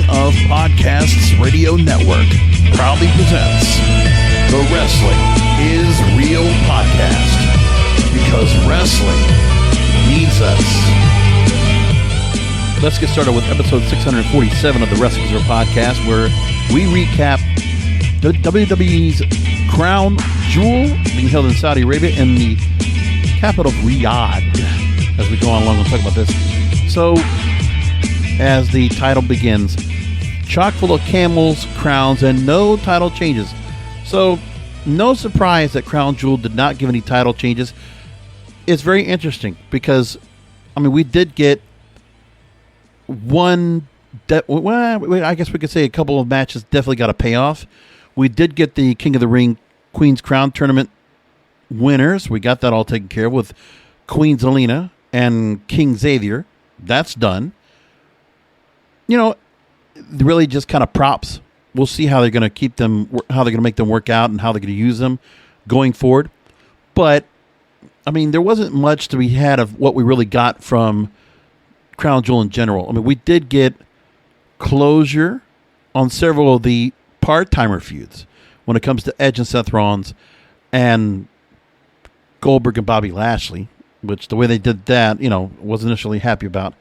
of Podcasts Radio Network proudly presents the Wrestling is Real podcast, because wrestling needs us. Let's get started with episode 647 of the Wrestling is Real podcast, where we recap the WWE's crown jewel being held in Saudi Arabia in the capital of Riyadh. As we go on along, we'll talk about this. So, as the title begins, chock full of camels, crowns, and no title changes. So, no surprise that Crown Jewel did not give any title changes. It's very interesting because, I mean, we did get I guess we could say a couple of matches definitely got a payoff. We did get the King of the Ring Queen's Crown Tournament winners. We got that all taken care of with Queen Zelina and King Xavier. That's done. You know, really just kind of props. We'll see how they're going to keep them, how they're going to make them work out and how they're going to use them going forward. But, I mean, there wasn't much to be had of what we really got from Crown Jewel in general. I mean, we did get closure on several of the part-timer feuds when it comes to Edge and Seth Rollins and Goldberg and Bobby Lashley, which the way they did that, you know, wasn't initially happy about.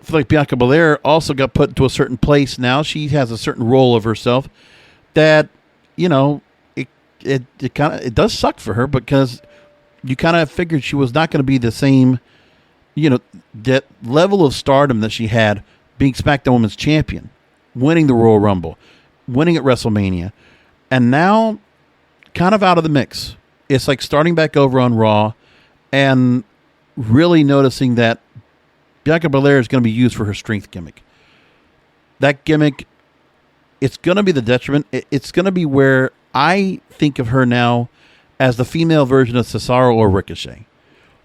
I feel like Bianca Belair also got put into a certain place now. She has a certain role of herself that, you know, it does suck for her because you kind of figured she was not going to be the same, you know, that level of stardom that she had being SmackDown Women's Champion, winning the Royal Rumble, winning at WrestleMania, and now kind of out of the mix. It's like starting back over on Raw and really noticing that Bianca Belair is going to be used for her strength gimmick. That gimmick, it's going to be the detriment. It's going to be where I think of her now as the female version of Cesaro or Ricochet.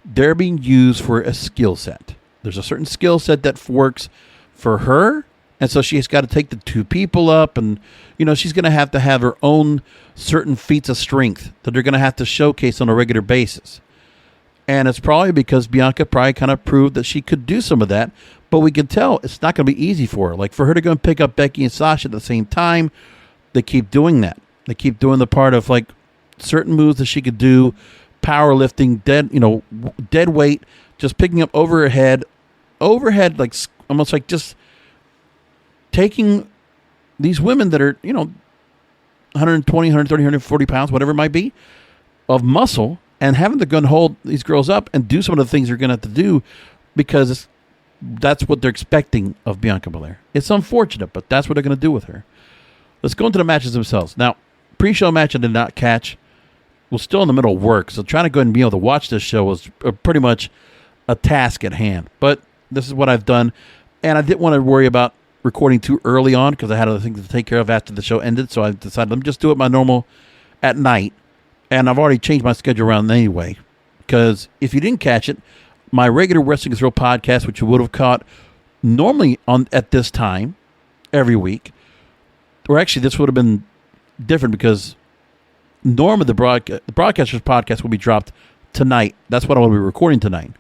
They're being used for a skill set. There's a certain skill set that works for her, and so she's got to take the two people up, and you know she's going to have her own certain feats of strength that they're going to have to showcase on a regular basis. And it's probably because Bianca probably kind of proved that she could do some of that, but we can tell it's not going to be easy for her. Like for her to go and pick up Becky and Sasha at the same time, they keep doing that. They keep doing the part of like certain moves that she could do, powerlifting, dead weight, just picking up overhead, like almost like just taking these women that are, 120, 130, 140 pounds, whatever it might be, of muscle, and having to go and hold these girls up and do some of the things they're going to have to do because that's what they're expecting of Bianca Belair. It's unfortunate, but that's what they're going to do with her. Let's go into the matches themselves. Now, pre-show match I did not catch. Was still in the middle of work, so trying to go ahead and be able to watch this show was pretty much a task at hand. But this is what I've done, and I didn't want to worry about recording too early on because I had other things to take care of after the show ended, so I decided let me just do it my normal at night. And I've already changed my schedule around anyway, because if you didn't catch it, my regular Wrestling is Real podcast, which you would have caught normally at this time every week, or actually this would have been different because normally the Broadcasters podcast will be dropped tonight. That's what I will be recording tonight.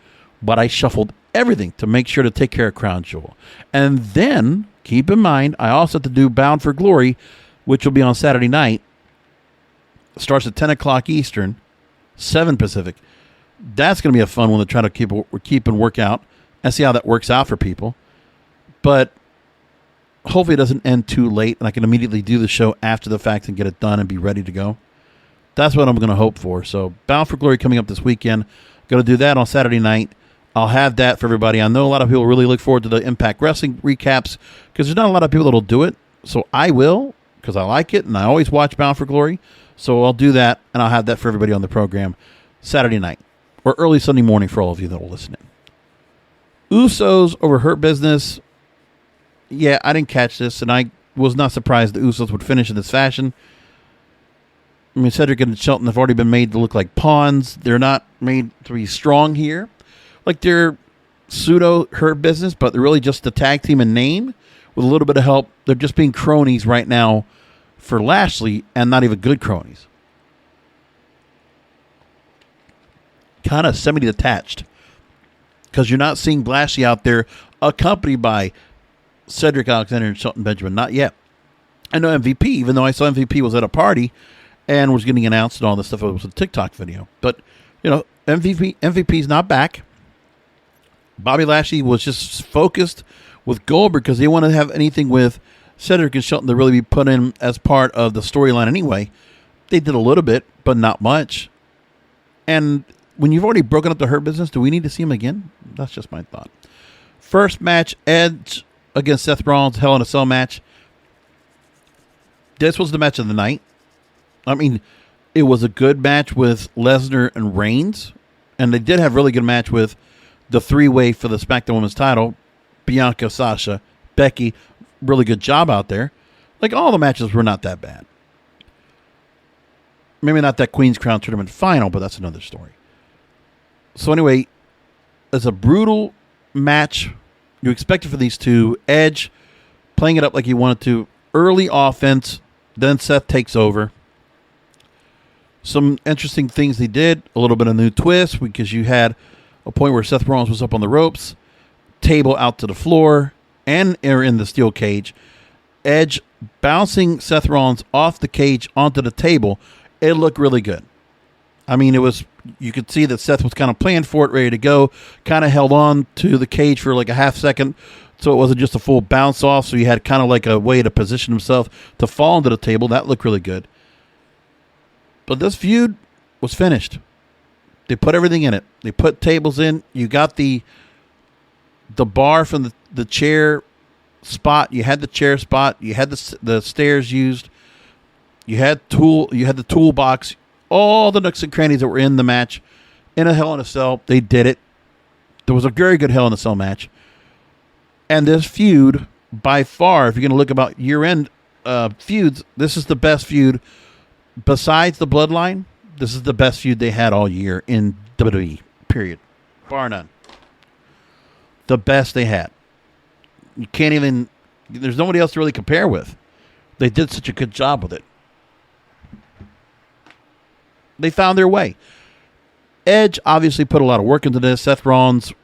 But I shuffled everything to make sure to take care of Crown Jewel. And then, keep in mind, I also have to do Bound for Glory, which will be on Saturday night. Starts at 10 o'clock Eastern, 7 Pacific. That's going to be a fun one to try to keep and work out and see how that works out for people. But hopefully it doesn't end too late and I can immediately do the show after the fact and get it done and be ready to go. That's what I'm going to hope for. So Bound for Glory coming up this weekend. Going to do that on Saturday night. I'll have that for everybody. I know a lot of people really look forward to the Impact Wrestling recaps because there's not a lot of people that will do it. So I will because I like it and I always watch Bound for Glory. So I'll do that, and I'll have that for everybody on the program Saturday night or early Sunday morning for all of you that will listen in. Usos over Hurt Business. Yeah, I didn't catch this, and I was not surprised the Usos would finish in this fashion. I mean, Cedric and Shelton have already been made to look like pawns. They're not made to be strong here. Like they're pseudo Hurt Business, but they're really just a tag team in name with a little bit of help. They're just being cronies right now for Lashley, and not even good cronies. Kind of semi-detached. Because you're not seeing Lashley out there accompanied by Cedric Alexander and Shelton Benjamin. Not yet. I know MVP, even though I saw MVP was at a party and was getting announced and all this stuff. It was a TikTok video. But, MVP's not back. Bobby Lashley was just focused with Goldberg because they wanted to have anything with Cedric and Shelton to really be put in as part of the storyline anyway. They did a little bit, but not much. And when you've already broken up the Hurt Business, do we need to see him again? That's just my thought. First match, Edge against Seth Rollins, Hell in a Cell match. This was the match of the night. I mean, it was a good match with Lesnar and Reigns. And they did have a really good match with the three-way for the SmackDown Women's title. Bianca, Sasha, Becky. Really good job out there. Like, all the matches were not that bad. Maybe not that Queen's Crown Tournament final, but that's another story. So anyway, it's a brutal match. You expect it for these two. Edge playing it up like he wanted to. Early offense. Then Seth takes over. Some interesting things they did. A little bit of new twist because you had a point where Seth Rollins was up on the ropes. Table out to the floor. And are in the steel cage. Edge bouncing Seth Rollins off the cage onto the table. It looked really good. I mean, you could see that Seth was kind of playing for it, ready to go. Kind of held on to the cage for like a half second. So it wasn't just a full bounce off. So he had kind of like a way to position himself to fall into the table. That looked really good. But this feud was finished. They put everything in it. They put tables in. You got the bar from the chair spot. You had the chair spot. You had the stairs used. You had the toolbox. All the nooks and crannies that were in the match. In a Hell in a Cell, they did it. There was a very good Hell in a Cell match. And this feud, by far, if you're going to look about year-end feuds, this is the best feud. Besides the Bloodline, this is the best feud they had all year in WWE, period. Bar none. The best they had. You can't even... There's nobody else to really compare with. They did such a good job with it. They found their way. Edge obviously put a lot of work into this. Seth Rollins,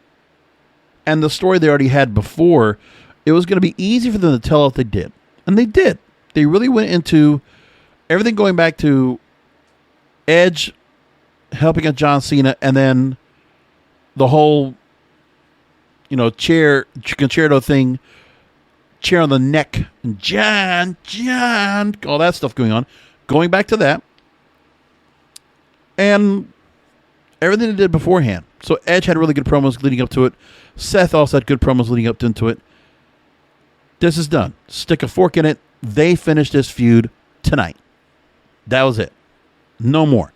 and the story they already had before, it was going to be easy for them to tell if they did. And they did. They really went into everything going back to Edge helping out John Cena, and then the whole, concerto thing, chair on the neck, and John, all that stuff going on. Going back to that. And everything they did beforehand. So Edge had really good promos leading up to it. Seth also had good promos leading up into it. This is done. Stick a fork in it. They finished this feud tonight. That was it. No more.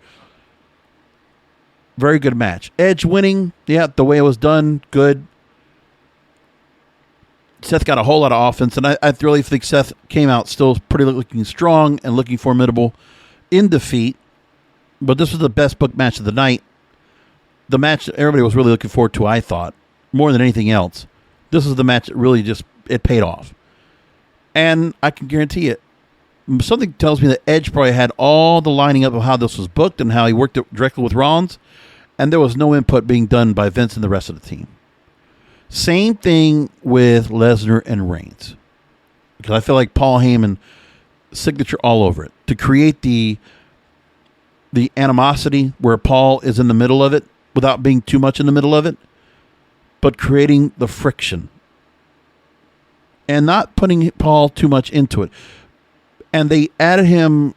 Very good match. Edge winning. Yeah, the way it was done, good. Seth got a whole lot of offense, and I really think Seth came out still pretty looking strong and looking formidable in defeat. But this was the best book match of the night. The match that everybody was really looking forward to, I thought, more than anything else. This is the match that really it paid off. And I can guarantee it. Something tells me that Edge probably had all the lining up of how this was booked and how he worked it directly with Rollins. And there was no input being done by Vince and the rest of the team. Same thing with Lesnar and Reigns. Because I feel like Paul Heyman signature all over it. To create the animosity where Paul is in the middle of it without being too much in the middle of it, but creating the friction and not putting Paul too much into it. And they added him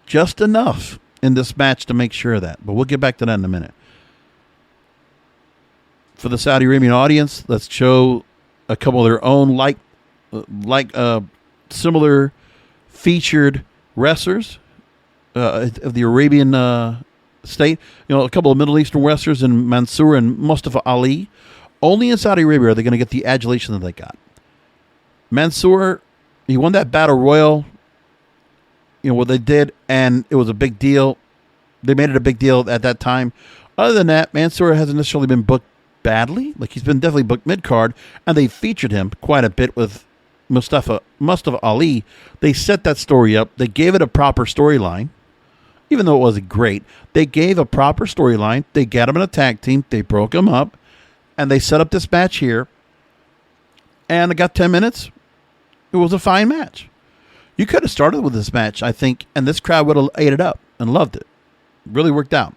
just enough in this match to make sure of that. But we'll get back to that in a minute. For the Saudi Arabian audience, let's show a couple of their own similar featured wrestlers of the Arabian state. A couple of Middle Eastern wrestlers in Mansoor and Mustafa Ali. Only in Saudi Arabia are they going to get the adulation that they got. Mansoor, he won that battle royal. What they did, and it was a big deal. They made it a big deal at that time. Other than that, Mansoor hasn't necessarily been booked badly. Like, he's been definitely booked mid-card, and they featured him quite a bit with Mustafa Ali. They set that story up. They gave it a proper storyline. Even though it wasn't great, they gave a proper storyline. They got him in a tag team. They broke him up, and they set up this match here. And it got 10 minutes. It was a fine match. You could have started with this match, I think, and this crowd would have ate it up and loved it. Really worked out.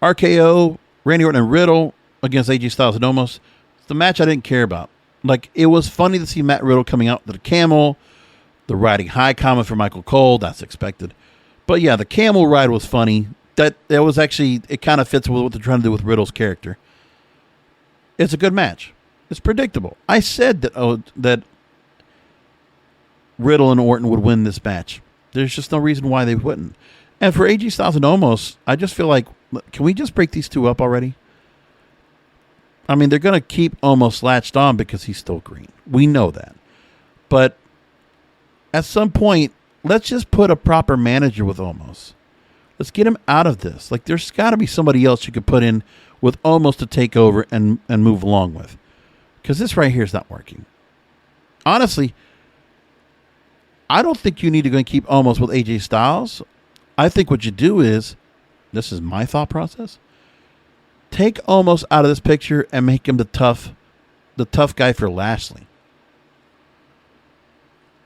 RKO, Randy Orton and Riddle against AJ Styles and Omos. It's the match I didn't care about. Like, it was funny to see Matt Riddle coming out with the camel, the riding high comment for Michael Cole. That's expected. But yeah, the camel ride was funny. That was actually, it kind of fits with what they're trying to do with Riddle's character. It's a good match. It's predictable. I said that Riddle and Orton would win this match. There's just no reason why they wouldn't. And for AJ Styles and Omos, I just feel like, can we just break these two up already? I mean, they're going to keep Omos latched on because he's still green. We know that. But at some point, let's just put a proper manager with Omos. Let's get him out of this. Like, there's got to be somebody else you could put in with Omos to take over and move along with. Because this right here is not working. Honestly, I don't think you need to go and keep Omos with AJ Styles. I think what you do is, this is my thought process, take Omos out of this picture and make him the tough guy for Lashley.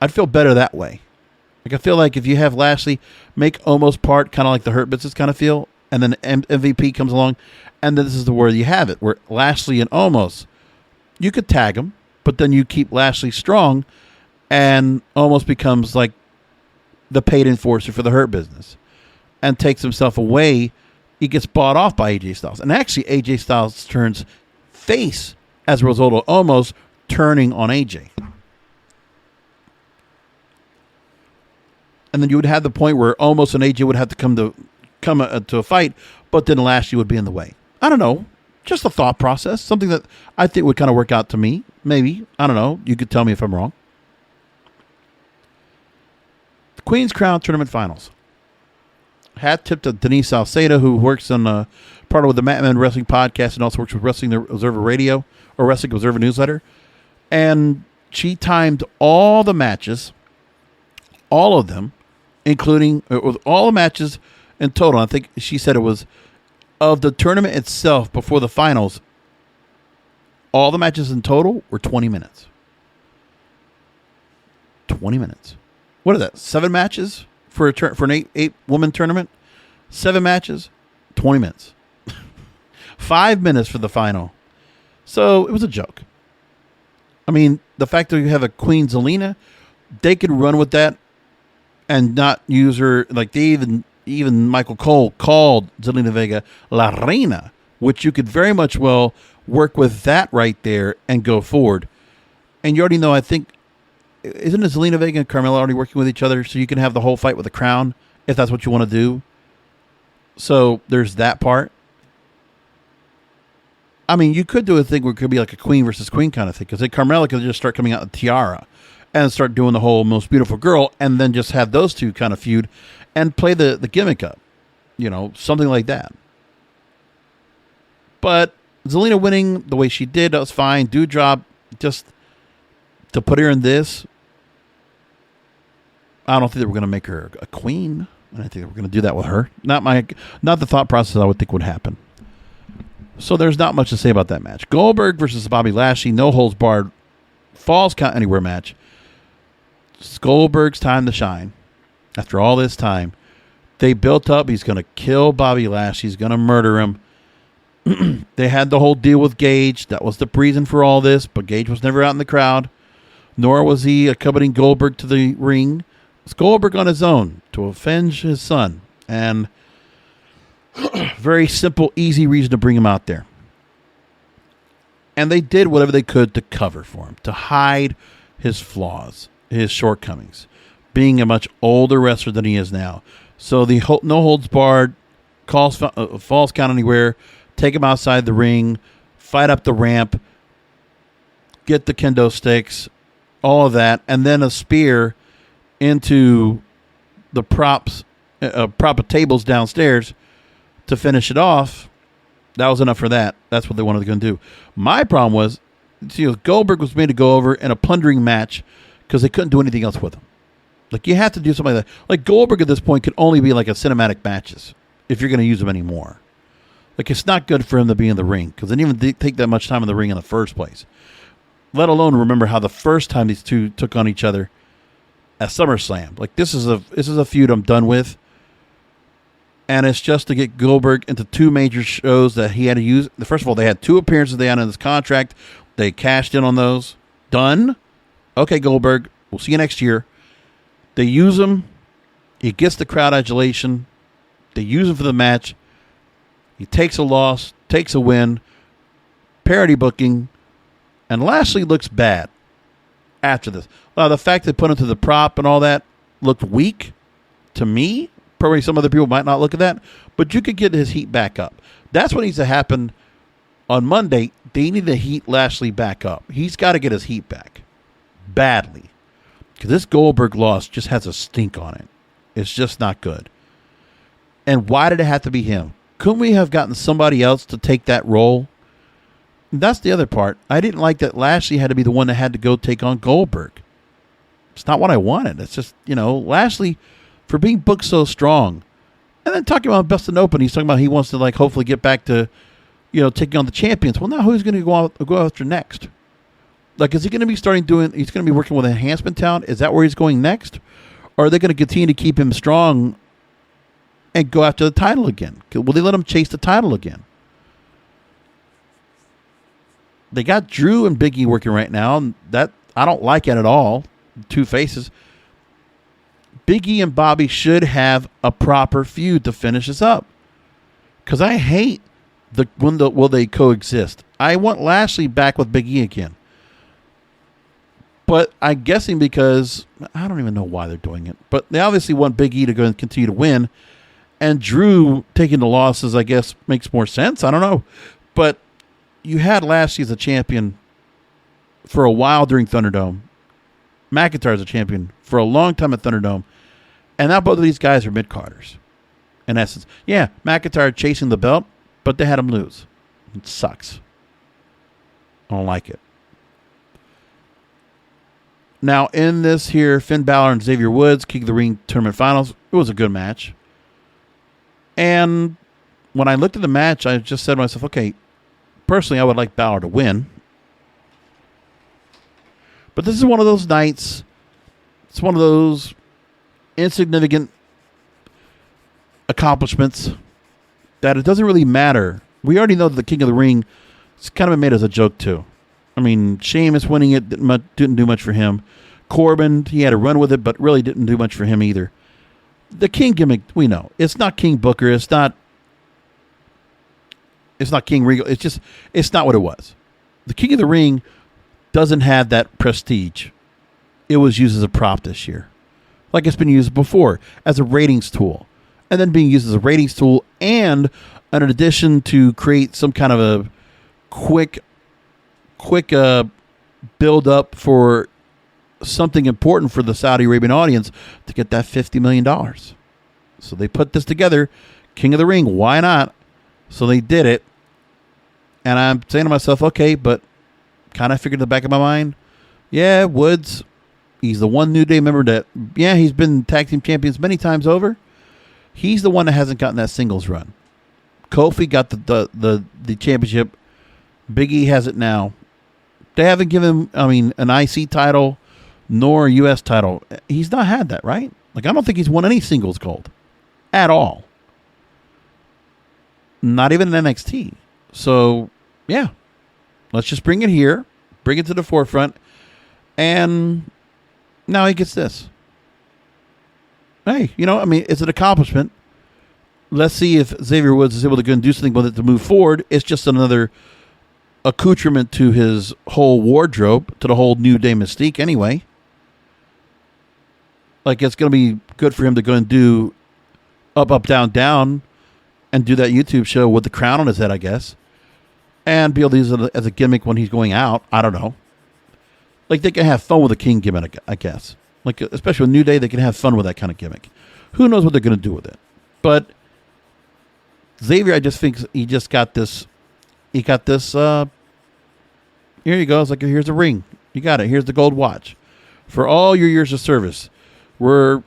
I'd feel better that way. Like, I feel like if you have Lashley make Omos part, kind of like the Hurt Business kind of feel, and then MVP comes along, and then this is where you have it, where Lashley and Omos, you could tag them, but then you keep Lashley strong, and Omos becomes like the paid enforcer for the Hurt Business, and takes himself away. He gets bought off by AJ Styles, and actually AJ Styles turns face as a result of Omos turning on AJ. And then you would have the point where Omos and AJ would have to come to a fight, but then Lashley would be in the way. I don't know. Just a thought process. Something that I think would kind of work out to me. Maybe. I don't know. You could tell me if I'm wrong. The Queen's Crown Tournament Finals. Hat tip to Denise Salcedo, who works on part of the Matman Wrestling Podcast and also works with Wrestling Observer Radio or Wrestling Observer Newsletter. And she timed all the matches, all of them, including all the matches in total. I think she said it was of the tournament itself before the finals. All the matches in total were 20 minutes. 20 minutes. What is that? 7 matches for an 8-woman tournament? 7 matches, 20 minutes. 5 minutes for the final. So it was a joke. I mean, the fact that you have a Queen Zelina, they could run with that and not use her. Like, they even Michael Cole called Zelina Vega La Reina, which you could very much well work with that right there and go forward. And you already know, I think, isn't it Zelina Vega and Carmella already working with each other, so you can have the whole fight with the crown if that's what you want to do? So there's that part. I mean, you could do a thing where it could be like a queen versus queen kind of thing, because Carmella could just start coming out with tiara and start doing the whole most beautiful girl, and then just have those two kind of feud and play the gimmick up. You know, something like that. But Zelina winning the way she did, that was fine. Doudrop, just to put her in this, I don't think they were going to make her a queen. I don't think they were going to do that with her. Not the thought process I would think would happen. So there's not much to say about that match. Goldberg versus Bobby Lashley, no holds barred, falls count anywhere match. It's Goldberg's time to shine. After all this time, they built up. He's going to kill Bobby Lashley. He's going to murder him. They had the whole deal with Gage. That was the reason for all this, but Gage was never out in the crowd, nor was he accompanying Goldberg to the ring. It's Goldberg on his own to avenge his son. And very simple, easy reason to bring him out there. And they did whatever they could to cover for him, to hide his flaws, his shortcomings, being a much older wrestler than he is now. So the no holds barred, falls count anywhere, take him outside the ring, fight up the ramp, get the kendo sticks, all of that, and then a spear into the prop of tables downstairs to finish it off. That was enough for that. That's what they wanted to go and do. My problem was, Goldberg was made to go over in a plundering match because they couldn't do anything else with him. Like, you have to do something like that. Like, Goldberg at this point could only be like a cinematic matches if you're going to use him anymore. Like, it's not good for him to be in the ring because they didn't even take that much time in the ring in the first place. let alone remember how the first time these two took on each other at SummerSlam. Like, this is a feud I'm done with. And it's just to get Goldberg into two major shows that he had to use. First of all, they had 2 appearances they had in this contract. They cashed in on those. Done. Okay, Goldberg, we'll see you next year. They use him. He gets the crowd adulation. They use him for the match. He takes a loss, takes a win, parody booking, and Lashley looks bad after this. The fact they put him to the prop and all that looked weak to me. Probably some other people might not look at that, but you could get his heat back up. That's what needs to happen on Monday. They need to heat Lashley back up. He's got to get his heat back badly, because this Goldberg loss just has a stink on it. It's just not good. And why did it have to be him? Couldn't we have gotten somebody else to take that role? And that's the other part. I didn't like that Lashley had to be the one that had to go take on Goldberg. It's not what I wanted. It's just, Lashley, for being booked so strong. And then talking about Best in Open, he's talking about he wants to, like, hopefully get back to, taking on the champions. Well, now who's going to go after next? Like, is he going to be he's going to be working with Enhancement Talent? Is that where he's going next? Or are they going to continue to keep him strong and go after the title again? Will they let him chase the title again? They got Drew and Big E working right now, and that I don't like it at all. 2 faces. Big E and Bobby should have a proper feud to finish this up. Because I hate will they coexist. I want Lashley back with Big E again. But I'm guessing because I don't even know why they're doing it. But they obviously want Big E to go and continue to win. And Drew taking the losses, I guess, makes more sense. I don't know. But you had Lashley as a champion for a while during Thunderdome. McIntyre as a champion for a long time at Thunderdome. And now both of these guys are mid-carders. In essence. Yeah, McIntyre chasing the belt, but they had him lose. It sucks. I don't like it. Now, in this here, Finn Balor and Xavier Woods, King of the Ring Tournament Finals, it was a good match. And when I looked at the match, I just said to myself, okay, personally, I would like Balor to win. But this is one of those nights, it's one of those insignificant accomplishments that it doesn't really matter. We already know that the King of the Ring is kind of been made as a joke, too. I mean, Sheamus winning it didn't do much for him. Corbin, he had a run with it, but really didn't do much for him either. The King gimmick, we know. It's not King Booker. It's not King Regal. It's not what it was. The King of the Ring doesn't have that prestige. It was used as a prop this year. Like it's been used before, as a ratings tool. And then being used as a ratings tool and an addition to create some kind of a quick build up for something important for the Saudi Arabian audience to get that $50 million. So they put this together. King of the Ring, why not? So they did it. And I'm saying to myself, okay, but kind of figured in the back of my mind, yeah, Woods, he's the one New Day member that, yeah, he's been tag team champions many times over. He's the one that hasn't gotten that singles run. Kofi got the championship. Big E has it now. They haven't given him, an IC title nor a U.S. title. He's not had that, right? Like, I don't think he's won any singles gold at all. Not even in NXT. So, yeah. Let's just bring it here. Bring it to the forefront. And now he gets this. Hey, it's an accomplishment. Let's see if Xavier Woods is able to go and do something with it to move forward. It's just another accoutrement to his whole wardrobe, to the whole New Day mystique anyway. Like, it's going to be good for him to go and do up, up, down, down, and do that YouTube show with the crown on his head, I guess. And be able to use it as a gimmick when he's going out. I don't know. Like, they can have fun with the King gimmick, I guess. Like, especially with New Day, they can have fun with that kind of gimmick. Who knows what they're going to do with it. But Xavier, I just think he just got this. He got this. Here you go. It's like, here's a ring. You got it. Here's the gold watch. For all your years of service, you're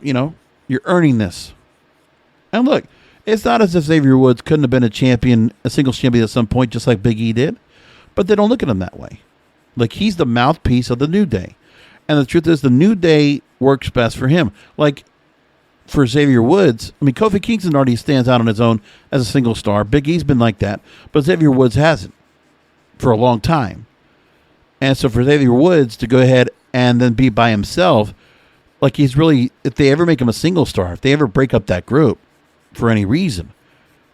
earning this. And look, it's not as if Xavier Woods couldn't have been a singles champion at some point, just like Big E did. But they don't look at him that way. Like, he's the mouthpiece of the New Day. And the truth is, the New Day works best for him. Like, for Xavier Woods, I mean, Kofi Kingston already stands out on his own as a single star. Big E's been like that. But Xavier Woods hasn't for a long time. And so for Xavier Woods to go ahead and then be by himself, like, he's really, if they ever make him a single star, if they ever break up that group for any reason,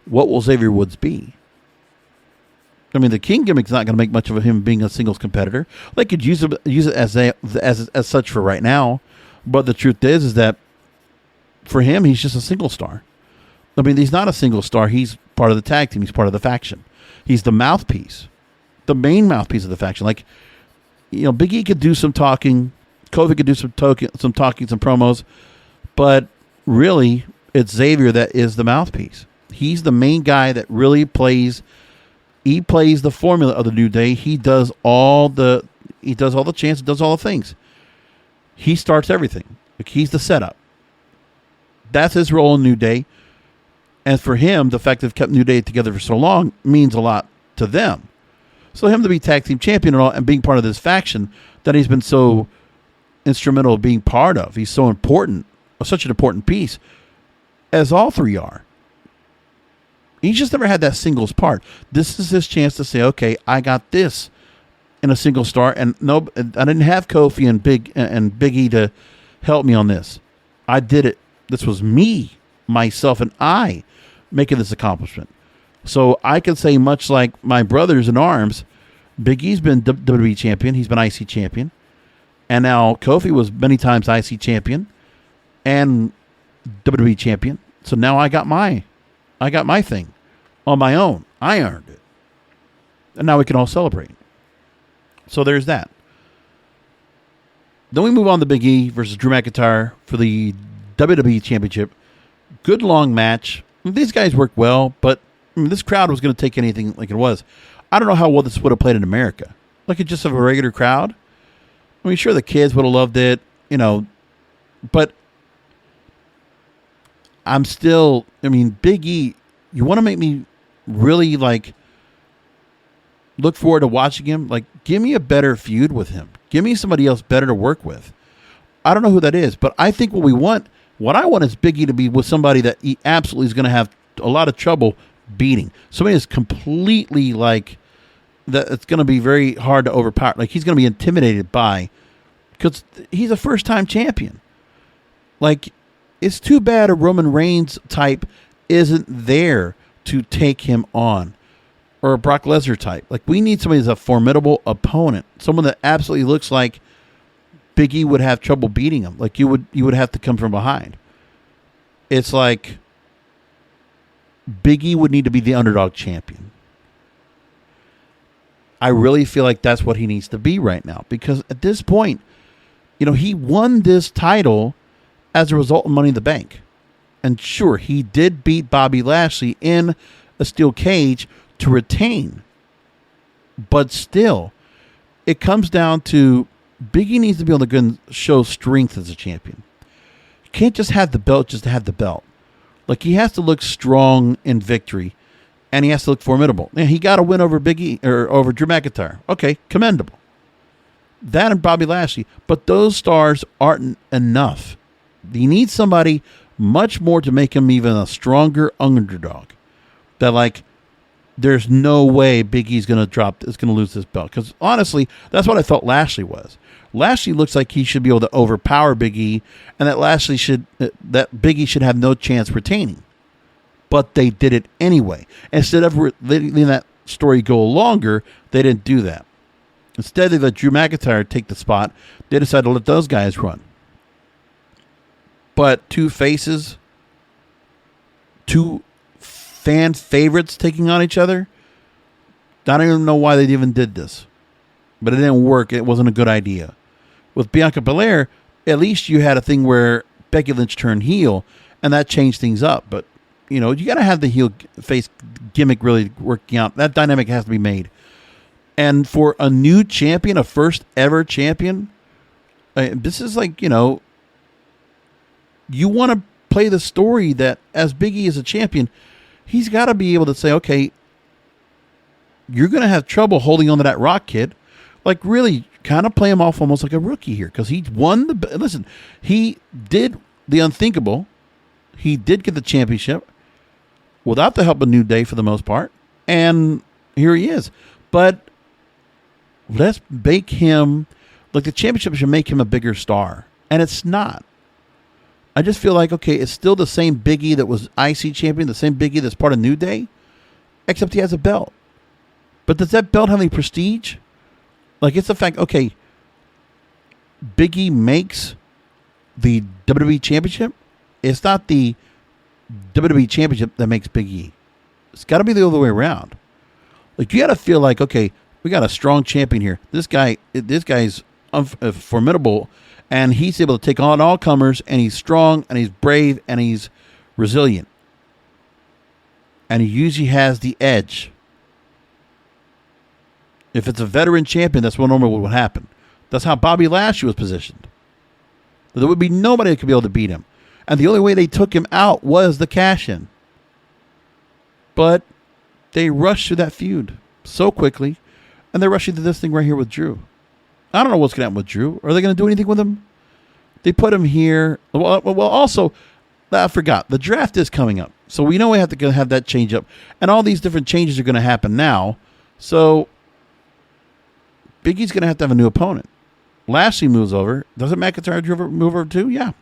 what will Xavier Woods be? I mean, the King gimmick's not going to make much of him being a singles competitor. They could use it as such for right now, but the truth is that for him, he's just a single star. I mean, he's not a single star. He's part of the tag team. He's part of the faction. He's the mouthpiece, the main mouthpiece of the faction. Like, you know, Big E could do some talking, Kofi could do some talking, some promos, but really, it's Xavier that is the mouthpiece. He's the main guy that really plays. He plays the formula of the New Day. He does all the chants, does all the things. He starts everything. Like, he's the setup. That's his role in New Day. And for him, the fact that they've kept New Day together for so long means a lot to them. So him to be tag team champion and all, and being part of this faction that he's been so instrumental in being part of. He's so important, such an important piece, as all three are. He's just never had that singles part. This is his chance to say, okay, I got this in a single star, and no, I didn't have Kofi and Big E to help me on this. I did it. This was me, myself, and I making this accomplishment. So I can say, much like my brothers in arms, Big E's been WWE champion. He's been IC champion. And now Kofi was many times IC champion and WWE champion. So now I got my thing on my own. I earned it. And now we can all celebrate. So there's that. Then we move on to Big E versus Drew McIntyre for the WWE Championship. Good long match. These guys work well, but this crowd was going to take anything like it was. I don't know how well this would have played in America. Like, it just have a regular crowd. I mean, sure, the kids would have loved it, you know, but I'm still, I mean, Big E, you want to make me really, like, look forward to watching him? Like, give me a better feud with him. Give me somebody else better to work with. I don't know who that is, but I think what I want is Big E to be with somebody that he absolutely is going to have a lot of trouble beating. Somebody that's completely, like, that it's going to be very hard to overpower. Like, he's going to be intimidated by, because he's a first-time champion. Like, it's too bad a Roman Reigns type isn't there to take him on, or a Brock Lesnar type. Like, we need somebody that's a formidable opponent, someone that absolutely looks like Big E would have trouble beating him. Like, you would have to come from behind. It's like Big E would need to be the underdog champion. I really feel like that's what he needs to be right now, because at this point, you know, he won this title as a result of Money in the Bank. And sure, he did beat Bobby Lashley in a steel cage to retain. But still, it comes down to Big E needs to be able to go and show strength as a champion. You can't just have the belt just to have the belt. Like, he has to look strong in victory, and he has to look formidable. Yeah, he got a win over Big E, or over Drew McIntyre. Okay, commendable. That and Bobby Lashley. But those stars aren't enough. You need somebody much more to make him even a stronger underdog. That, like, there's no way Big E's going to lose this belt. Because honestly, that's what I thought Lashley was. Lashley looks like he should be able to overpower Big E, and that Big E should have no chance retaining. But they did it anyway. Instead of letting that story go longer, they didn't do that. Instead, they let Drew McIntyre take the spot. They decided to let those guys run. But two faces, two fan favorites taking on each other, I don't even know why they even did this. But it didn't work. It wasn't a good idea. With Bianca Belair, at least you had a thing where Becky Lynch turned heel, and that changed things up. But, you know, you got to have the heel face gimmick really working out. That dynamic has to be made. And for a new champion, a first ever champion, this is like, you know, you want to play the story that as Big E is a champion, he's got to be able to say, okay, you're going to have trouble holding on to that Rock, kid. like really kind of play him off almost like a rookie here because he won the. Listen, he did the unthinkable. He did get the championship without the help of New Day for the most part, and here he is. But let's make him like the championship should make him a bigger star, and it's not. I just feel like, okay, it's still the same Biggie that was IC champion, the same Biggie that's part of New Day, except he has a belt. But does that belt have any prestige? Like, it's the fact, okay, Biggie makes the WWE Championship. It's not the WWE Championship that makes Big E. It's got to be the other way around. Like, you got to feel like, okay, we got a strong champion here. This guy's formidable, and he's able to take on all comers, and he's strong, and he's brave, and he's resilient. And he usually has the edge. If it's a veteran champion, that's what normally would happen. That's how Bobby Lashley was positioned. There would be nobody that could be able to beat him. And the only way they took him out was the cash-in. But they rushed through that feud so quickly, and they're rushing to this thing right here with Drew. I don't know what's going to happen with Drew. Are they going to do anything with him? They put him here. Well, also, I forgot. The draft is coming up. So we know we have to have that change up. And all these different changes are going to happen now. So Big E's going to have a new opponent. Lashley moves over. Doesn't McIntyre move over too? Yeah.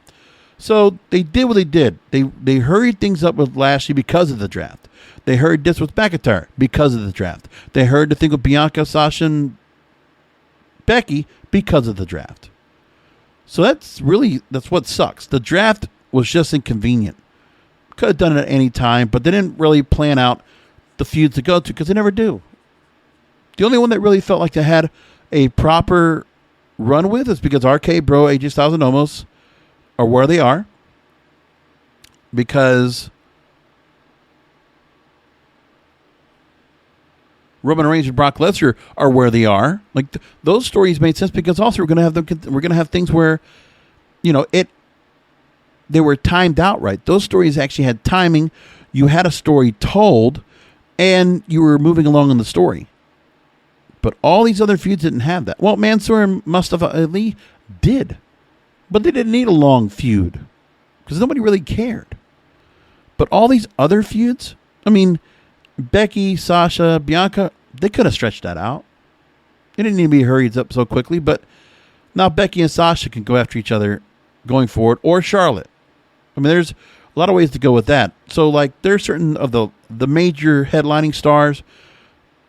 So they did what they did. They hurried things up with Lashley because of the draft. They hurried this with McIntyre because of the draft. They hurried the thing with Bianca, Sasha, and Becky because of the draft. So that's what sucks. The draft was just inconvenient. Could have done it at any time, but they didn't really plan out the feuds to go to because they never do. The only one that really felt like they had a proper run with is because RK Bro, AJ Styles and Omos are where they are. Because Roman Reigns and Brock Lesnar are where they are. Like those stories made sense because also we're going to have things where, they were timed out right. Those stories actually had timing. You had a story told, and you were moving along in the story. But all these other feuds didn't have that. Well, Mansoor and Mustafa Ali did, but they didn't need a long feud because nobody really cared. But all these other feuds, I mean, Becky, Sasha, Bianca, they could have stretched that out. It didn't need to be hurried up so quickly, but now Becky and Sasha can go after each other going forward, or Charlotte. I mean, there's a lot of ways to go with that. So, like, there's certain of the major headlining stars,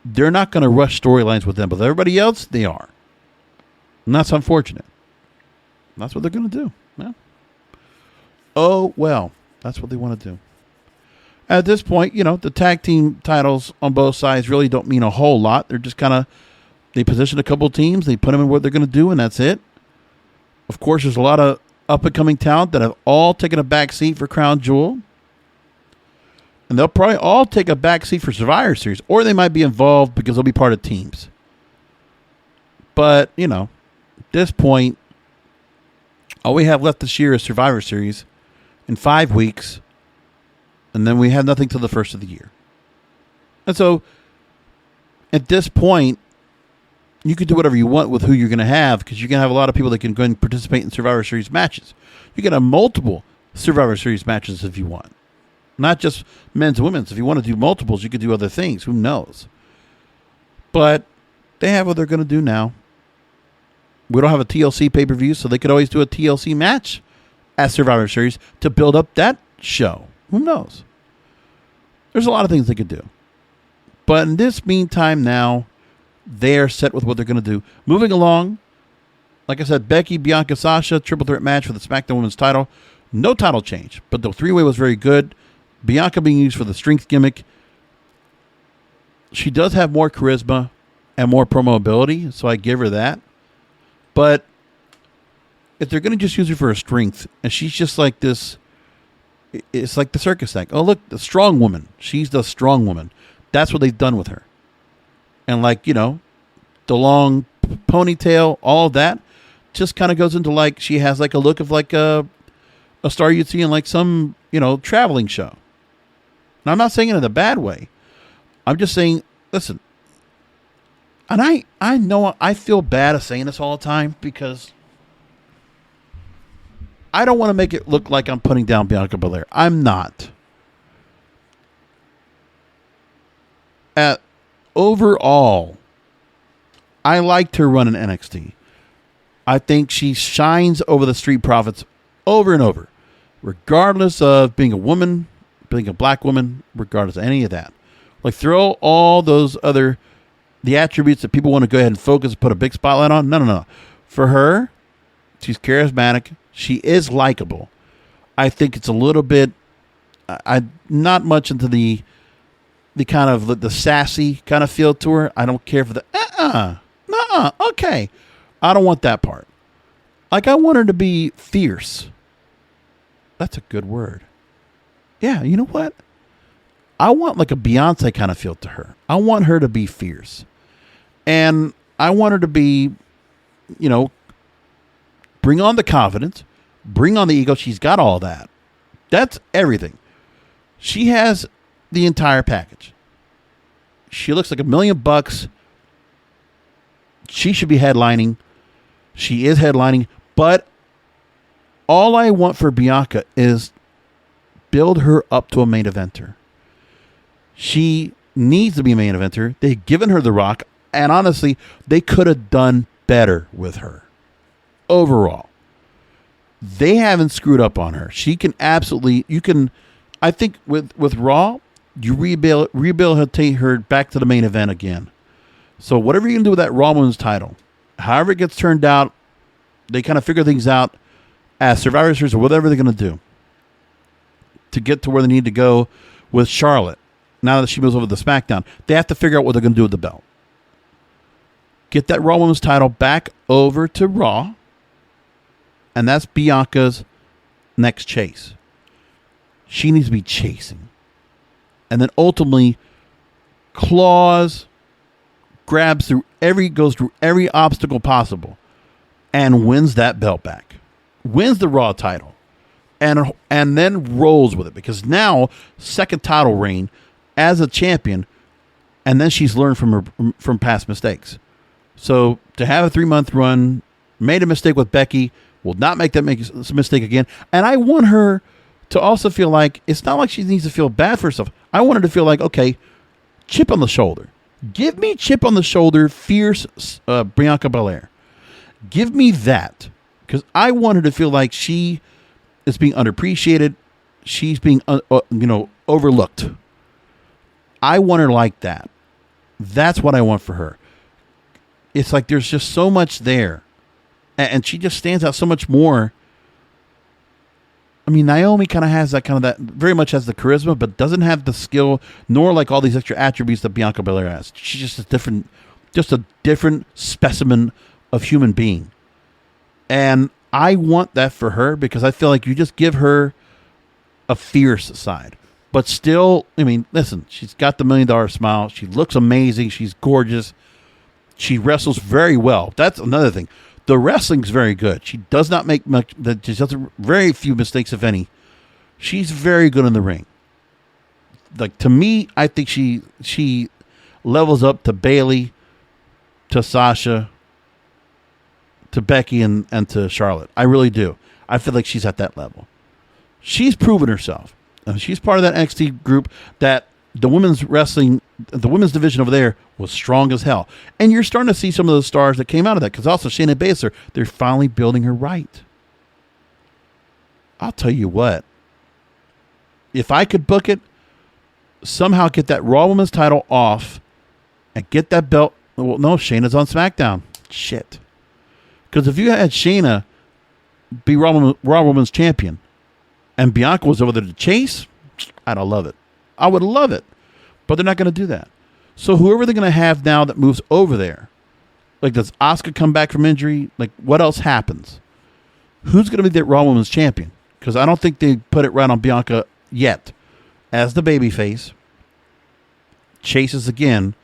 they're not going to rush storylines with them, but everybody else, they are. And that's unfortunate. That's what they're going to do. Yeah. Oh, well, that's what they want to do. At this point, the tag team titles on both sides really don't mean a whole lot. They're just kind of, they position a couple teams, they put them in what they're going to do, and that's it. Of course, there's a lot of up-and-coming talent that have all taken a back seat for Crown Jewel. And they'll probably all take a back seat for Survivor Series, or they might be involved because they'll be part of teams. But, at this point, all we have left this year is Survivor Series in 5 weeks, and then we have nothing till the first of the year. And so, at this point, you can do whatever you want with who you're going to have because you're going to have a lot of people that can go and participate in Survivor Series matches. You can have multiple Survivor Series matches if you want. Not just men's and women's. If you want to do multiples, you could do other things. Who knows? But they have what they're going to do now. We don't have a TLC pay-per-view, so they could always do a TLC match at Survivor Series to build up that show. Who knows? There's a lot of things they could do. But in this meantime now, they're set with what they're going to do. Moving along, like I said, Becky, Bianca, Sasha, triple threat match for the SmackDown Women's title. No title change, but the three-way was very good. Bianca being used for the strength gimmick. She does have more charisma and more promo ability, so I give her that. But if they're going to just use her for her strength, and she's just like this, it's like the circus act. Oh, look, the strong woman. She's the strong woman. That's what they've done with her. And like, the long ponytail, all of that just kind of goes into like, she has like a look of like a star you'd see in like some, traveling show. Now, I'm not saying it in a bad way. I'm just saying, listen, And I know I feel bad of saying this all the time because I don't want to make it look like I'm putting down Bianca Belair. I'm not. Overall, I liked her run in NXT. I think she shines over the Street Profits over and over, regardless of being a woman, being a black woman, regardless of any of that. Like, throw all those other, the attributes that people want to go ahead and focus, put a big spotlight on. No. For her, she's charismatic. She is likable. I think it's a little bit, not much into the kind of the sassy kind of feel to her. I don't care for the, okay. I don't want that part. Like, I want her to be fierce. That's a good word. Yeah, you know what? I want like a Beyonce kind of feel to her. I want her to be fierce. And I want her to be, bring on the confidence, bring on the ego. She's got all that. That's everything. She has the entire package. She looks like $1 million. She should be headlining. She is headlining. But all I want for Bianca is build her up to a main eventer. She needs to be a main eventer. They've given her The Rock. And honestly, they could have done better with her. Overall. They haven't screwed up on her. She can absolutely, I think with Raw, you rehabilitate her back to the main event again. So whatever you can do with that Raw Women's title, however it gets turned out, they kind of figure things out as Survivor Series or whatever they're going to do to get to where they need to go with Charlotte. Now that she moves over to SmackDown, they have to figure out what they're going to do with the belt. Get that Raw Women's title back over to Raw, and that's Bianca's next chase. She needs to be chasing. And then ultimately claws, goes through every obstacle possible and wins that belt back. Wins the Raw title. And then rolls with it. Because now, second title reign as a champion, and then she's learned from past mistakes. So to have a 3-month run, made a mistake with Becky, will not make that mistake again. And I want her to also feel like, it's not like she needs to feel bad for herself. I want her to feel like, okay, chip on the shoulder. Give me chip on the shoulder, fierce Bianca Belair. Give me that. Because I want her to feel like she is being underappreciated. She's being, overlooked. I want her like that. That's what I want for her. It's like there's just so much there. And she just stands out so much more. I mean, Naomi kind of has that very much has the charisma, but doesn't have the skill, nor like all these extra attributes that Bianca Belair has. She's just a different specimen of human being. And I want that for her because I feel like you just give her a fierce side. But still, I mean, listen, she's got the $1 million smile. She looks amazing. She's gorgeous. She wrestles very well. That's another thing. The wrestling's very good. She does not make much. She does very few mistakes, if any. She's very good in the ring. Like, to me, I think she levels up to Bayley, to Sasha, to Becky, and to Charlotte. I really do. I feel like she's at that level. She's proven herself. She's part of that NXT group that the women's wrestling, the women's division over there was strong as hell. And you're starting to see some of those stars that came out of that, because also Shayna Baszler, they're finally building her right. I'll tell you what. If I could book it, somehow get that Raw Women's title off and get that belt. Well, no, Shayna's on SmackDown. Shit. Because if you had Shayna be Raw Women's champion and Bianca was over there to chase, I'd love it. I would love it. But they're not going to do that. So whoever they're going to have now that moves over there, like, does Asuka come back from injury? Like, what else happens? Who's going to be the Raw Women's champion? Because I don't think they put it right on Bianca yet. As the babyface, chases again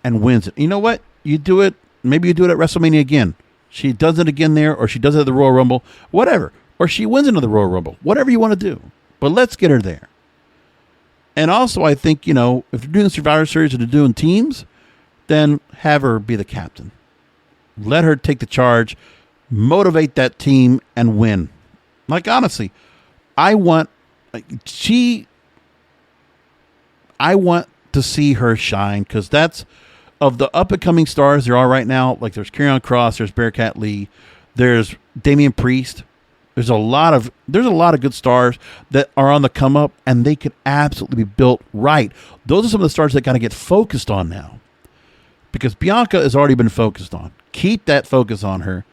and wins it. You know what? You do it. Maybe you do it at WrestleMania again. She does it again there, or she does it at the Royal Rumble. Whatever. Or she wins into the Royal Rumble. Whatever you want to do. But let's get her there. And also, I think, if you're doing the Survivor Series and you're doing teams, then have her be the captain. Let her take the charge, motivate that team, and win. Like, honestly, I want to see her shine, because that's, of the up-and-coming stars there are right now, like there's Karrion Kross, there's Bearcat Lee, there's Damian Priest. There's a lot of good stars that are on the come up, and they could absolutely be built right. Those are some of the stars that got to get focused on now, because Bianca has already been focused on. Keep that focus on her.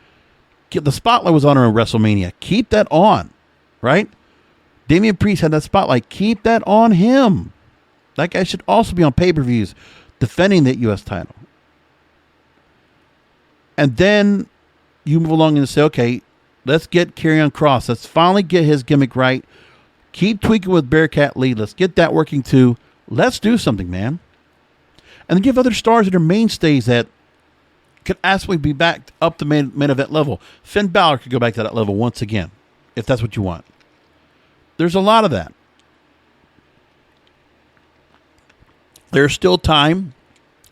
The spotlight was on her in WrestleMania. Keep that on, right? Damian Priest had that spotlight. Keep that on him. That guy should also be on pay-per-views defending that U.S. title. And then you move along and say, okay, let's get Karrion Kross. Let's finally get his gimmick right. Keep tweaking with Bearcat Lee. Let's get that working too. Let's do something, man. And then give other stars that are mainstays that could absolutely be back up the main event level. Finn Balor could go back to that level once again, if that's what you want. There's a lot of that. There's still time,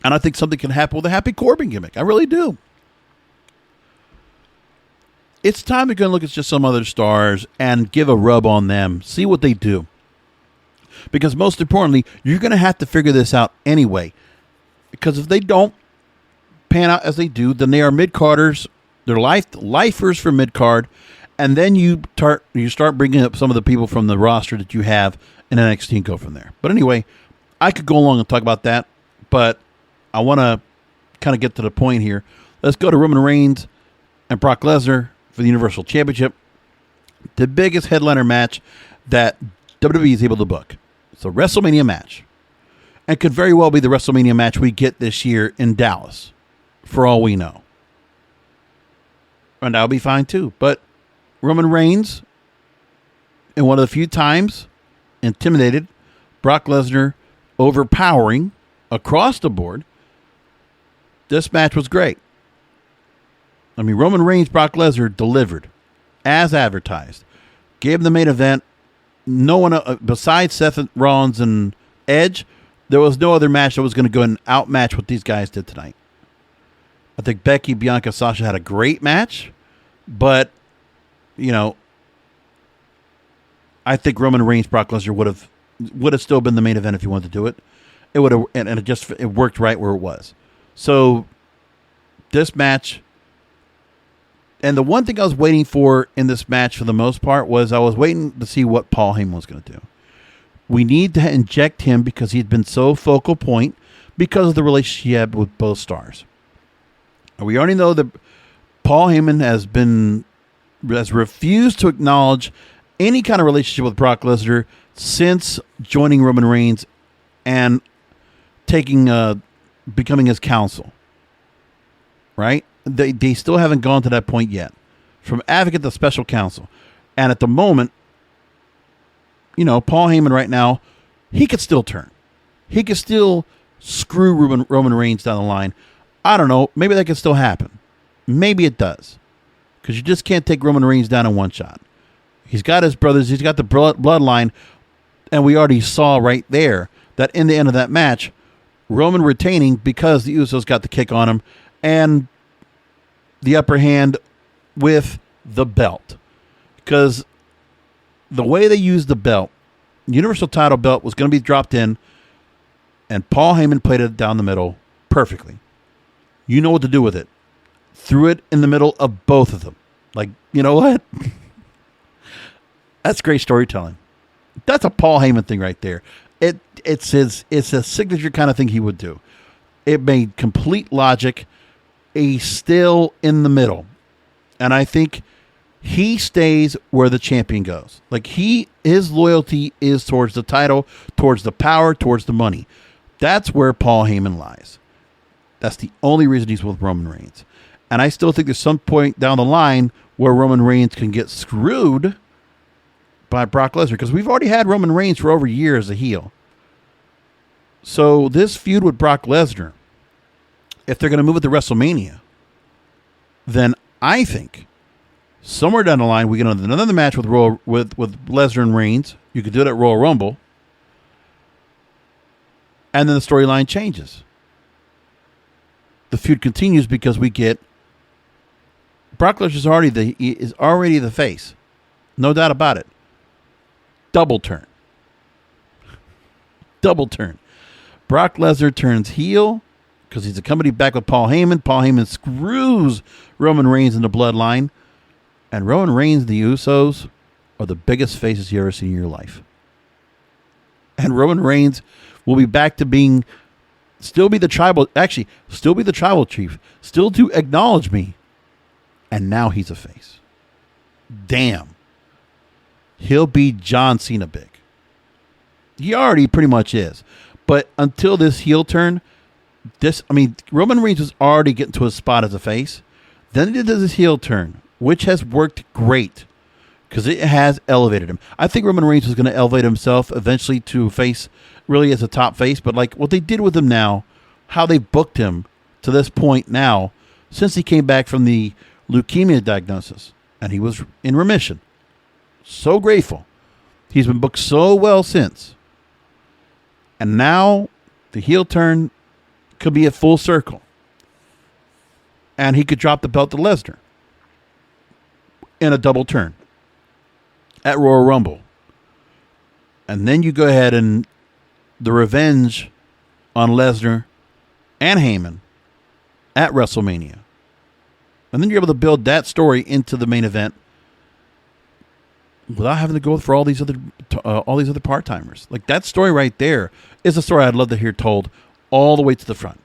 and I think something can happen with a Happy Corbin gimmick. I really do. It's time to go and look at just some other stars and give a rub on them. See what they do. Because most importantly, you're going to have to figure this out anyway. Because if they don't pan out as they do, then they are mid-carders. They're lifers for mid-card. And then you start bringing up some of the people from the roster that you have in NXT and go from there. But anyway, I could go along and talk about that, but I want to kind of get to the point here. Let's go to Roman Reigns and Brock Lesnar for the Universal Championship. The biggest headliner match that WWE is able to book. It's a WrestleMania match. And could very well be the WrestleMania match we get this year in Dallas, for all we know. And that'll be fine too. But Roman Reigns, in one of the few times, intimidated Brock Lesnar, overpowering across the board. This match was great. I mean, Roman Reigns, Brock Lesnar delivered as advertised. Gave him the main event. No one besides Seth Rollins and Edge, there was no other match that was going to go and outmatch what these guys did tonight. I think Becky, Bianca, Sasha had a great match, but I think Roman Reigns, Brock Lesnar would have still been the main event if you wanted to do it. It would have, and it worked right where it was. So this match, and the one thing I was waiting for in this match for the most part was I was waiting to see what Paul Heyman was going to do. We need to inject him because he'd been so focal point because of the relationship he had with both stars. And we already know that Paul Heyman has refused to acknowledge any kind of relationship with Brock Lesnar since joining Roman Reigns and becoming his counsel. Right? They still haven't gone to that point yet. From advocate to special counsel. And at the moment, Paul Heyman right now, he could still turn. He could still screw Roman Reigns down the line. I don't know. Maybe that could still happen. Maybe it does. Because you just can't take Roman Reigns down in one shot. He's got his brothers. He's got the bloodline. And we already saw right there that in the end of that match, Roman retaining because the Usos got the kick on him and the upper hand with the belt. Because the way they used the belt, Universal title belt was going to be dropped in, and Paul Heyman played it down the middle perfectly. You know what to do with it. Threw it in the middle of both of them. Like, you know what? That's great storytelling. That's a Paul Heyman thing right there. It's a signature kind of thing he would do. It made complete logic. He's still in the middle. And I think he stays where the champion goes. Like his loyalty is towards the title, towards the power, towards the money. That's where Paul Heyman lies. That's the only reason he's with Roman Reigns. And I still think there's some point down the line where Roman Reigns can get screwed by Brock Lesnar, because we've already had Roman Reigns for over a year as a heel. So this feud with Brock Lesnar, if they're going to move it to WrestleMania, then I think somewhere down the line we get another match with Lesnar and Reigns. You could do it at Royal Rumble, and then the storyline changes. the feud continues because we get Brock Lesnar is already the face. No doubt about it. Double turn. Double turn. Brock Lesnar turns heel because he's accompanied back with Paul Heyman. Paul Heyman screws Roman Reigns in the bloodline. And Roman Reigns and the Usos are the biggest faces you've ever seen in your life. And Roman Reigns will be back to still be the tribal chief, still to acknowledge me. And now he's a face. Damn. He'll be John Cena big. He already pretty much is. But until this heel turn, Roman Reigns was already getting to a spot as a face. Then he did this heel turn, which has worked great because it has elevated him. I think Roman Reigns was going to elevate himself eventually to face, really as a top face. But like what they did with him now, how they booked him to this point now, since he came back from the leukemia diagnosis and he was in remission. So grateful. He's been booked so well since. And now the heel turn could be a full circle. And he could drop the belt to Lesnar in a double turn at Royal Rumble. And then you go ahead and the revenge on Lesnar and Heyman at WrestleMania. And then you're able to build that story into the main event without having to go for all these other part-timers. Like that story right there is a story I'd love to hear told all the way to the front.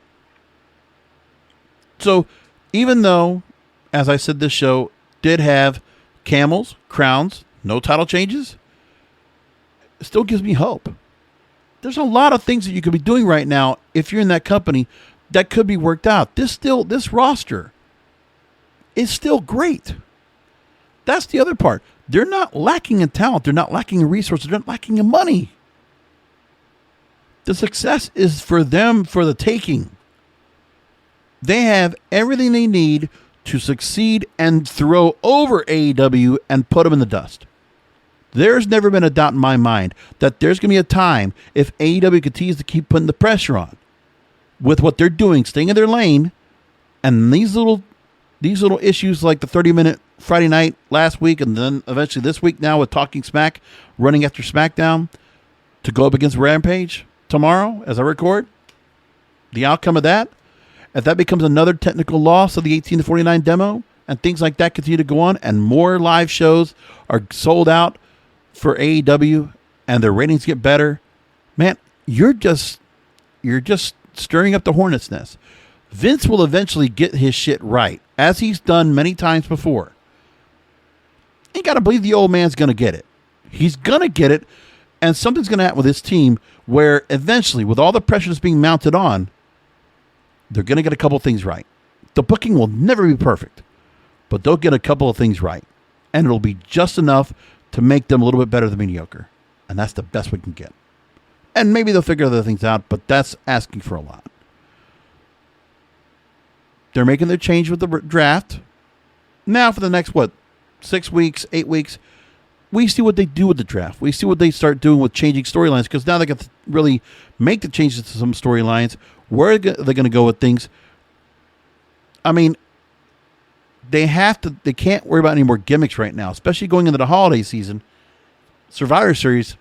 So even though, as I said, this show did have camels, crowns, no title changes, it still gives me hope. There's a lot of things that you could be doing right now if you're in that company that could be worked out. This roster is still great. That's the other part. They're not lacking in talent. They're not lacking in resources. They're not lacking in money. The success is for them for the taking. They have everything they need to succeed and throw over AEW and put them in the dust. There's never been a doubt in my mind that there's going to be a time if AEW continues to keep putting the pressure on with what they're doing, staying in their lane, and these little issues like the 30-minute Friday night last week and then eventually this week now with Talking Smack running after SmackDown to go up against Rampage tomorrow as I record. The outcome of that, if that becomes another technical loss of the 18-49 demo and things like that continue to go on and more live shows are sold out for AEW and their ratings get better, man, you're just stirring up the hornet's nest. Vince will eventually get his shit right, as he's done many times before. You got to believe the old man's going to get it. He's going to get it, and something's going to happen with his team where eventually, with all the pressure that's being mounted on, they're going to get a couple of things right. The booking will never be perfect, but they'll get a couple of things right, and it'll be just enough to make them a little bit better than mediocre, and that's the best we can get. And maybe they'll figure other things out, but that's asking for a lot. They're making their change with the draft. Now for the next, 6 weeks, 8 weeks, we see what they do with the draft. We see what they start doing with changing storylines, because now they got to really make the changes to some storylines. Where are they going to go with things? I mean, they can't worry about any more gimmicks right now, especially going into the holiday season. Survivor Series,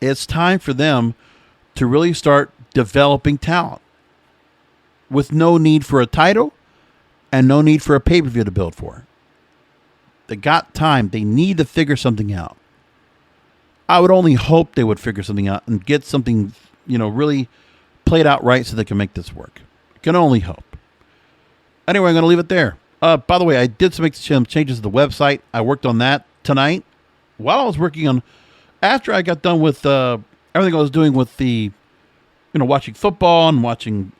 it's time for them to really start developing talent with no need for a title and no need for a pay-per-view to build for. They got time. They need to figure something out. I would only hope they would figure something out and get something, really played out right so they can make this work. I can only hope. Anyway, I'm going to leave it there. By the way, I did make some changes to the website. I worked on that tonight while I was working on, after I got done with everything I was doing with the, watching football and watching,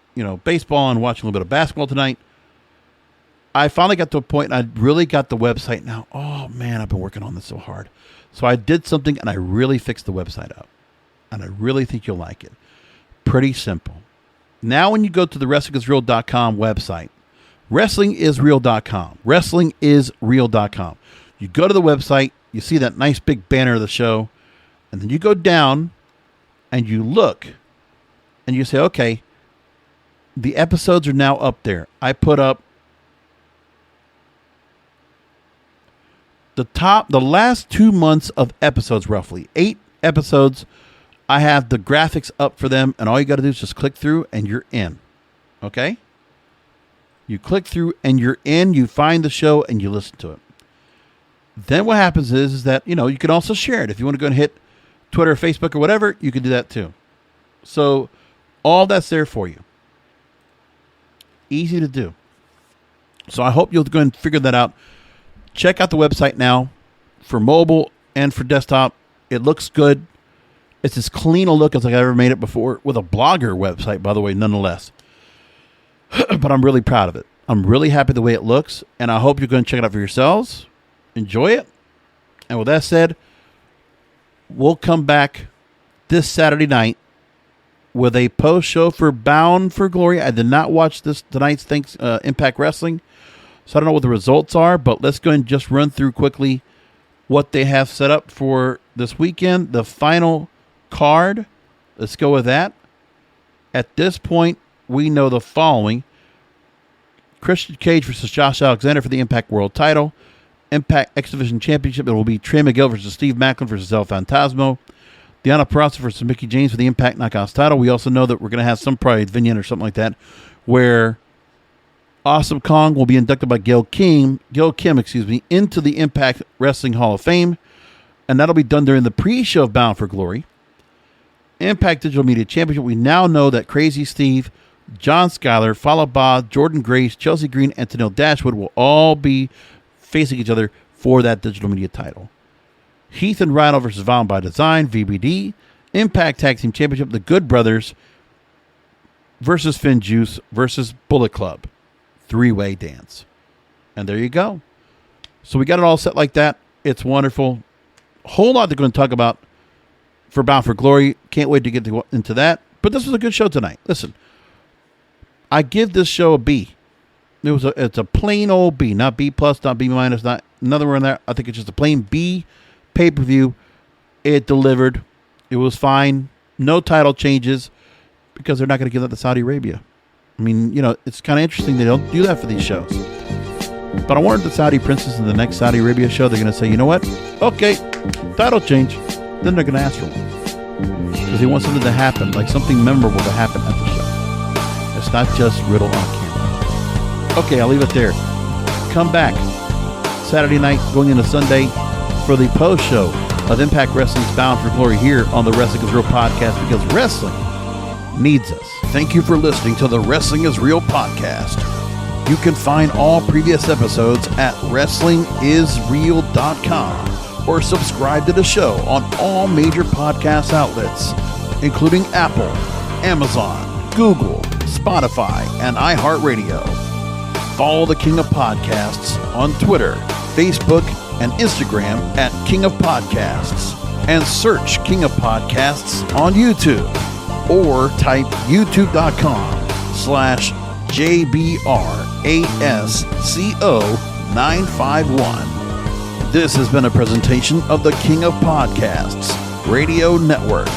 baseball and watching a little bit of basketball tonight. I finally got to a point and I really got the website now. Oh man, I've been working on this so hard. So I did something and I really fixed the website up. And I really think you'll like it. Pretty simple. Now when you go to the WrestlingIsReal.com website, WrestlingIsReal.com, WrestlingIsReal.com. You go to the website, you see that nice big banner of the show, and then you go down and you look and you say, okay, The episodes are now up there. I put up the last 2 months of episodes, roughly 8 episodes. I have the graphics up for them, and all you got to do is just click through and you're in. Okay? You click through and you're in, you find the show and you listen to it. Then what happens is that, you can also share it. If you want to go and hit Twitter or Facebook or whatever, you can do that too. So all that's there for you. Easy to do. So I hope you'll go and figure that out. Check out the website now for mobile and for desktop. It looks good. It's as clean a look as I've ever made it before, with a blogger website, by the way, nonetheless. But I'm really proud of it. I'm really happy the way it looks, and I hope you're going to check it out for yourselves. Enjoy it. And with that said, we'll come back this Saturday night with a post show for Bound for Glory. I did not watch tonight's Impact Wrestling, so I don't know what the results are, but let's go and just run through quickly what they have set up for this weekend. The final card, let's go with that. At this point, we know the following: Christian Cage versus Josh Alexander for the Impact World title. Impact X Division Championship, it will be Trey Miguel versus Steve Macklin versus El Fantasmo. Deonna Purrazzo versus Mickie James for the Impact Knockouts title. We also know that we're going to have some probably vignette or something like that where Awesome Kong will be inducted by Gail Kim, into the Impact Wrestling Hall of Fame, and that'll be done during the pre-show of Bound for Glory. Impact Digital Media Championship, we now know that Crazy Steve, John Skyler, Fallah Bahh, Jordan Grace, Chelsea Green, and Tenille Dashwood will all be facing each other for that digital media title. Heath and Rhino versus Violent by Design, VBD. Impact Tag Team Championship, the Good Brothers versus Finn Juice versus Bullet Club. 3-way dance. And there you go. So we got it all set like that. It's wonderful. A whole lot they're going to talk about for Bound for Glory. Can't wait to get into that. But this was a good show tonight. Listen, I give this show a B. It's a plain old B, not B plus, not B minus, not another one there. I think it's just a plain B pay-per-view. It delivered. It was fine. No title changes because they're not going to give that to Saudi Arabia. I mean, it's kind of interesting they don't do that for these shows. But I wonder if the Saudi princes in the next Saudi Arabia show, they're going to say, you know what? Okay, title change. Then they're going to ask for one. Because they want something to happen, like something memorable to happen at the show. It's not just Riddle on camera. Okay, I'll leave it there. Come back Saturday night going into Sunday for the post show of Impact Wrestling's Bound for Glory here on the Wrestling is Real podcast, because wrestling needs us. Thank you for listening to the Wrestling is Real podcast. You can find all previous episodes at wrestlingisreal.com or subscribe to the show on all major podcast outlets, including Apple, Amazon, Google, Spotify, and iHeartRadio. Follow the King of Podcasts on Twitter, Facebook, and Instagram at King of Podcasts, and search King of Podcasts on YouTube, or type youtube.com/JBRASCO951. This has been a presentation of the King of Podcasts Radio Network.